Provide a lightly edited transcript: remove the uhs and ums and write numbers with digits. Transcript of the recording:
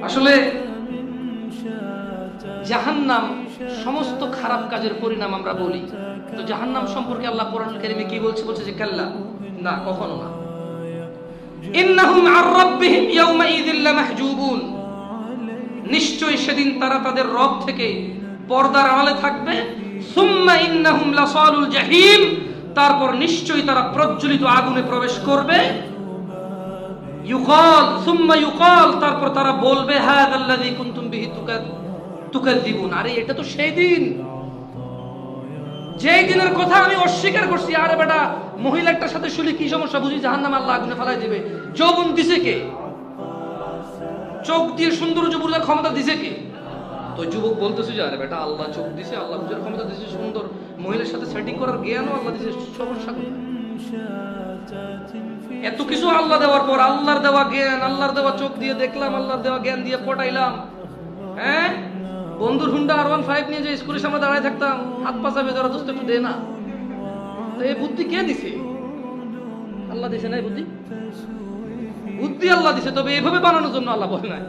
আসলে জাহান্নাম সমস্ত খারাপ কাজের পরিণাম আমরা বলি, তো জাহান্নাম সম্পর্কে আল্লাহ কোরআনুল কারীমে কি বলছে? বলছে যে কাল্লা, না, কখনো না। ইন্নাহুম আর রাব্বিহিম ইয়াওমাইযিল লামাহজুবুন, নিশ্চয়ই সেদিন তারা তাদের রব থেকে পর্দার আড়ালে থাকবে। সুম্মা ইন্নাহুম লাসালুল জাহিম, তারপর নিশ্চয়ই তারা প্রজ্বলিত আগুনে প্রবেশ করবে। ইউকাল, সুম্মা ইউকাল, তারপর তারা বলবে হাযাল্লাযী কুনতুম বিহি তুকাযযিবুন, আরে এটা তো সেই দিন যেই দিনের কথা আমি অস্বীকার করছি। আরে বেটা, মহিলাটার সাথে শুলি কি সমস্যা? বুঝি জাহান্নামে আল্লাহ আগুনে ফেলাই দিবে? যৌবন দিছে কে? চোখ দিয়ে সৌন্দর্য বোঝার ক্ষমতা দিছে কে? তো যুবক বলতেছে যে আরে বেটা, আল্লাহ চোখ দিছে, আল্লাহ বোঝার ক্ষমতা দিছে, সুন্দর মহিলার সাথে সেটিং করার জ্ঞানও আল্লাহ দিছে, সমস্যা কোথায়? এত কিছু আল্লাহ দেওয়ার পর আল্লাহর দেওয়া জ্ঞান, আল্লাহর দেওয়া চোখ দিয়ে দেখলাম, আল্লাহর দেওয়া জ্ঞান দিয়ে পটাইলাম, হ্যাঁ, বন্ধুর হুন্ডা R15 নিয়ে যে স্কুলের সামনে দাঁড়ায় থাকতাম, হাত পা চাপে ধরা, দোস্ত একটু দে না। তো এই বুদ্ধি কে দিছে? আল্লাহ দিছে না? এই বুদ্ধি আল্লাহ দিছে, তবে এভাবে বানানোর জন্য আল্লাহ বলে নাই।